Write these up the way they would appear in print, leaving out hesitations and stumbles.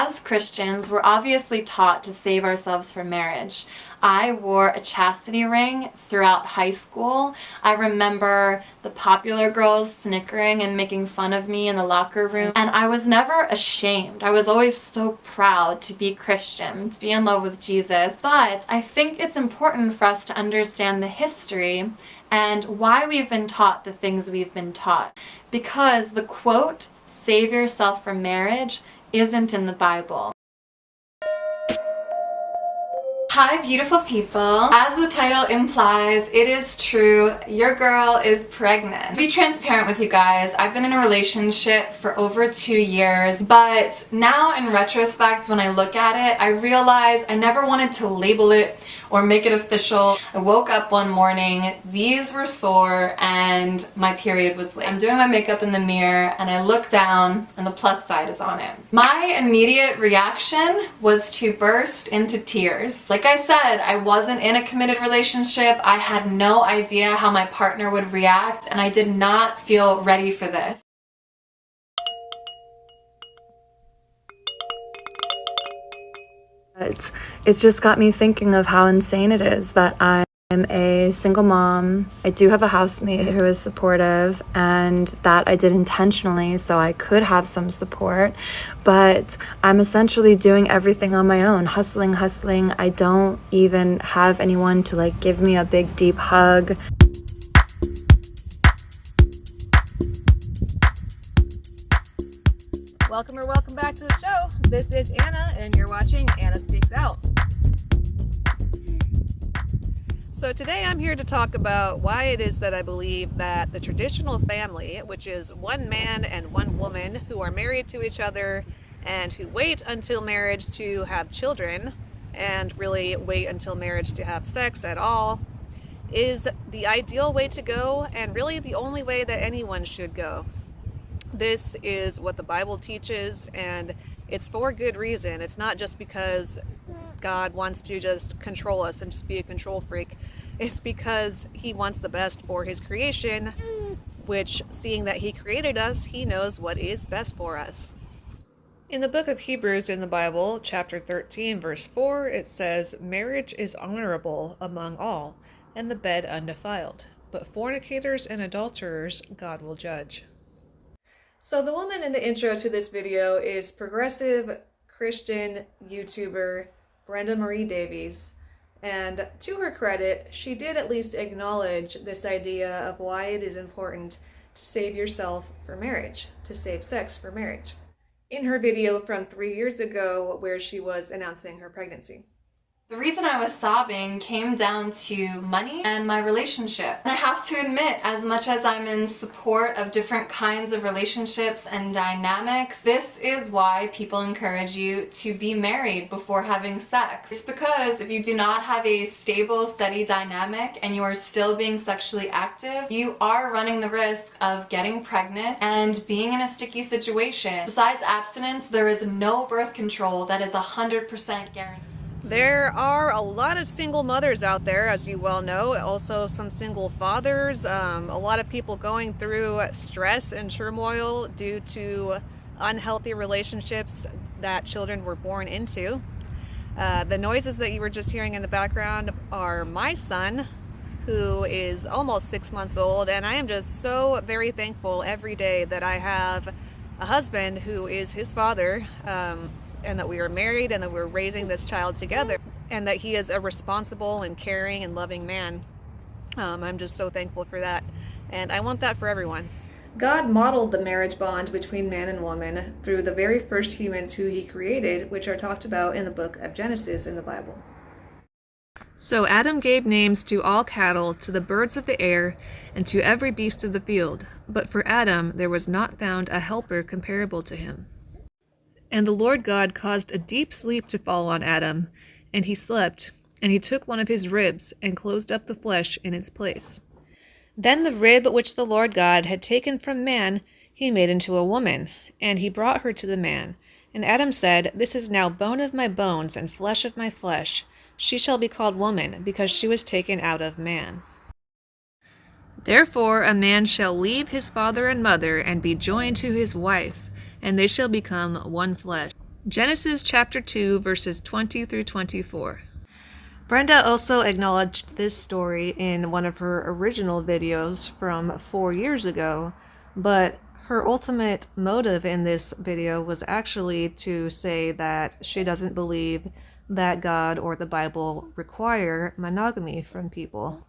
As Christians, we're obviously taught to save ourselves for marriage. I wore a chastity ring throughout high school. I remember the popular girls snickering and making fun of me in the locker room, and I was never ashamed. I was always so proud to be Christian, to be in love with Jesus. But I think it's important for us to understand the history and why we've been taught the things we've been taught. Because the quote, "save yourself for marriage," isn't in the Bible. Hi, beautiful people. As the title implies, it is true, your girl is pregnant. To be transparent with you guys, I've been in a relationship for over 2 years, but now in retrospect, when I look at it, I realize I never wanted to label it or make it official. I woke up one morning, these were sore, and my period was late. I'm doing my makeup in the mirror, and I look down, and the plus side is on it. My immediate reaction was to burst into tears. Like I said, I wasn't in a committed relationship. I had no idea how my partner would react, and I did not feel ready for this. It's just got me thinking of how insane it is that I'm a single mom. I do have a housemate who is supportive, and that I did intentionally so I could have some support, but I'm essentially doing everything on my own, hustling. I don't even have anyone to give me a big deep hug. Welcome back to the show. This is Anna, and you're watching Anna Speaks Out. So today I'm here to talk about why it is that I believe that the traditional family, which is one man and one woman who are married to each other and who wait until marriage to have children and really wait until marriage to have sex at all, is the ideal way to go and really the only way that anyone should go. This is what the Bible teaches, and it's for good reason. It's not just because God wants to just control us and just be a control freak. It's because he wants the best for his creation, which, seeing that he created us, he knows what is best for us. In the book of Hebrews in the Bible, chapter 13, verse 4, it says, "Marriage is honorable among all, and the bed undefiled. But fornicators and adulterers God will judge." So the woman in the intro to this video is progressive Christian YouTuber Brenda Marie Davies, and to her credit, she did at least acknowledge this idea of why it is important to save yourself for marriage, to save sex for marriage, in her video from 3 years ago where she was announcing her pregnancy. The reason I was sobbing came down to money and my relationship. And I have to admit, as much as I'm in support of different kinds of relationships and dynamics, this is why people encourage you to be married before having sex. It's because if you do not have a stable, steady dynamic and you are still being sexually active, you are running the risk of getting pregnant and being in a sticky situation. Besides abstinence, there is no birth control that is 100% guaranteed. There are a lot of single mothers out there, as you well know, also some single fathers, a lot of people going through stress and turmoil due to unhealthy relationships that children were born into. The noises that you were just hearing in the background are my son, who is almost 6 months old, and I am just so very thankful every day that I have a husband who is his father, and that we are married and that we're raising this child together, and that he is a responsible and caring and loving man. I'm just so thankful for that, and I want that for everyone. God modeled the marriage bond between man and woman through the very first humans who he created, which are talked about in the book of Genesis in the Bible. So Adam gave names to all cattle, to the birds of the air, and to every beast of the field. But for Adam there was not found a helper comparable to him. And the Lord God caused a deep sleep to fall on Adam, and he slept, and he took one of his ribs, and closed up the flesh in its place. Then the rib which the Lord God had taken from man, he made into a woman, and he brought her to the man. And Adam said, "This is now bone of my bones, and flesh of my flesh. She shall be called woman, because she was taken out of man. Therefore a man shall leave his father and mother, and be joined to his wife, and they shall become one flesh." Genesis chapter 2, verses 20 through 24. Brenda also acknowledged this story in one of her original videos from 4 years ago, but her ultimate motive in this video was actually to say that she doesn't believe that God or the Bible require monogamy from people.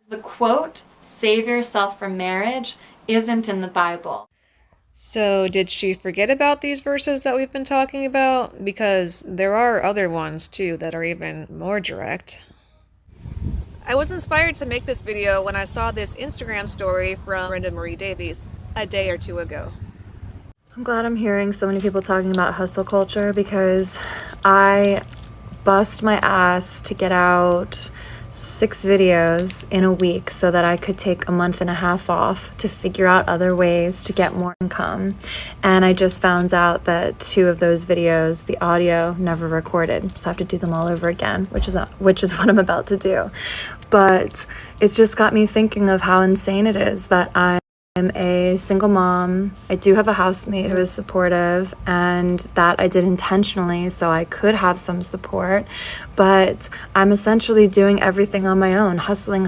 The quote, "Save yourself from marriage," isn't in the Bible. So did she forget about these verses that we've been talking about? Because there are other ones too that are even more direct. I was inspired to make this video when I saw this Instagram story from Brenda Marie Davies a day or two ago. I'm glad I'm hearing so many people talking about hustle culture, because I bust my ass to get out 6 videos in a week so that I could take a month and a half off to figure out other ways to get more income. And I just found out that 2 of those videos, the audio never recorded. So I have to do them all over again, which is what I'm about to do. But it's just got me thinking of how insane it is that I'm a single mom. I do have a housemate who is supportive, and that I did intentionally so I could have some support, but I'm essentially doing everything on my own, hustling.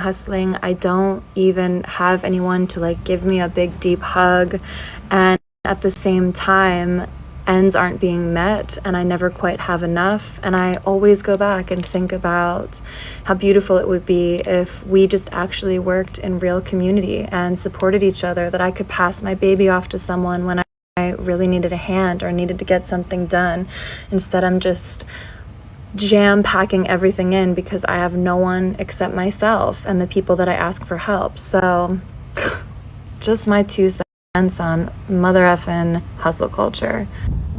I don't even have anyone to give me a big deep hug, and at the same time ends aren't being met, and I never quite have enough. And I always go back and think about how beautiful it would be if we just actually worked in real community and supported each other, that I could pass my baby off to someone when I really needed a hand or needed to get something done. Instead, I'm just jam-packing everything in because I have no one except myself and the people that I ask for help. So just my 2 cents on mother effing hustle culture.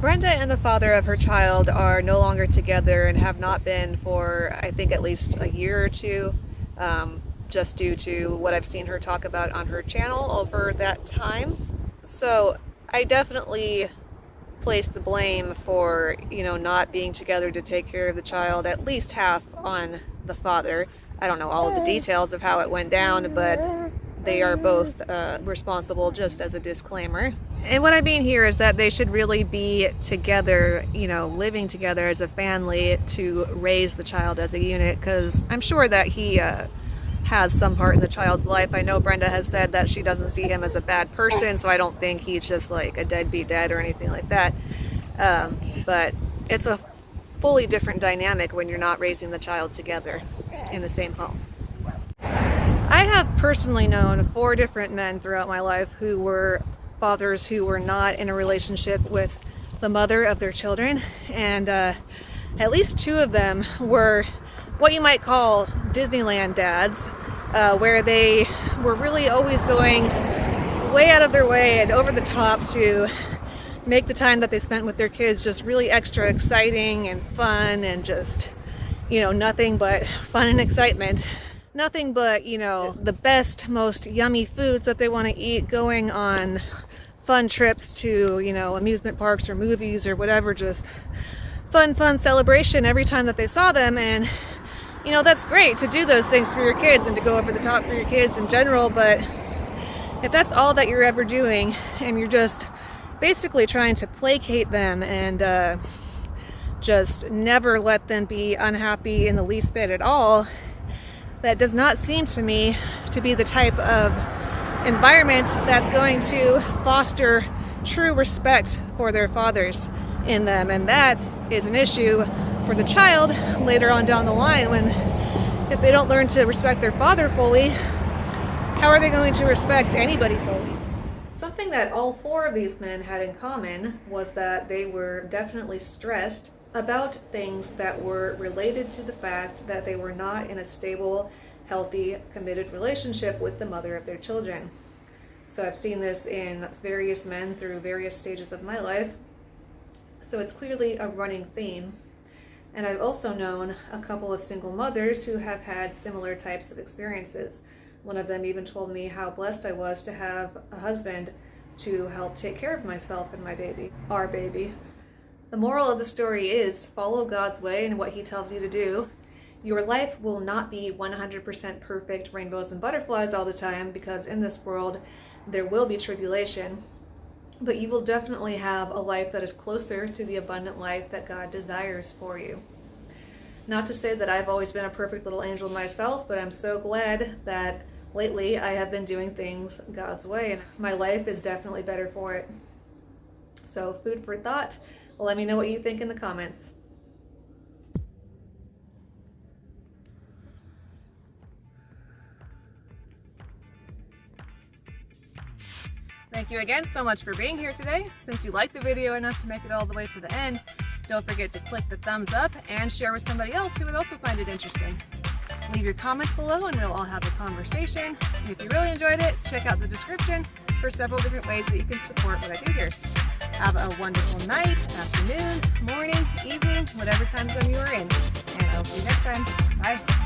Brenda and the father of her child are no longer together and have not been for, I think, at least a year or 2, just due to what I've seen her talk about on her channel over that time. So I definitely place the blame for, not being together to take care of the child, at least half on the father. I don't know all of the details of how it went down, but they are both responsible, just as a disclaimer. And what I mean here is that they should really be together, living together as a family to raise the child as a unit, because I'm sure that he has some part in the child's life. I know Brenda has said that she doesn't see him as a bad person, so I don't think he's just like a deadbeat dad or anything like that. But it's a fully different dynamic when you're not raising the child together in the same home. I have personally known 4 different men throughout my life who were fathers who were not in a relationship with the mother of their children, and at least 2 of them were what you might call Disneyland dads, where they were really always going way out of their way and over the top to make the time that they spent with their kids just really extra exciting and fun, and just, nothing but fun and excitement. Nothing but, the best, most yummy foods that they want to eat, going on fun trips to, amusement parks or movies or whatever, just fun celebration every time that they saw them. And, that's great to do those things for your kids and to go over the top for your kids in general, but if that's all that you're ever doing and you're just basically trying to placate them and just never let them be unhappy in the least bit at all, that does not seem to me to be the type of environment that's going to foster true respect for their fathers in them. And that is an issue for the child later on down the line, when if they don't learn to respect their father fully, how are they going to respect anybody fully? Something that all 4 of these men had in common was that they were definitely stressed about things that were related to the fact that they were not in a stable, healthy, committed relationship with the mother of their children. So I've seen this in various men through various stages of my life, so it's clearly a running theme. And I've also known a couple of single mothers who have had similar types of experiences. One of them even told me how blessed I was to have a husband to help take care of myself and my baby, our baby. The moral of the story is, follow God's way and what He tells you to do. Your life will not be 100% perfect, rainbows and butterflies all the time, because in this world there will be tribulation. but you will definitely have a life that is closer to the abundant life that God desires for you. Not to say that I've always been a perfect little angel myself, but I'm so glad that lately I have been doing things God's way, and my life is definitely better for it. So, food for thought. Let me know what you think in the comments. Thank you again so much for being here today. Since you liked the video enough to make it all the way to the end, don't forget to click the thumbs up and share with somebody else who would also find it interesting. Leave your comments below and we'll all have a conversation. And if you really enjoyed it, check out the description for several different ways that you can support what I do here. Have a wonderful night, afternoon, morning, evening, whatever time zone you are in. And I'll see you next time. Bye.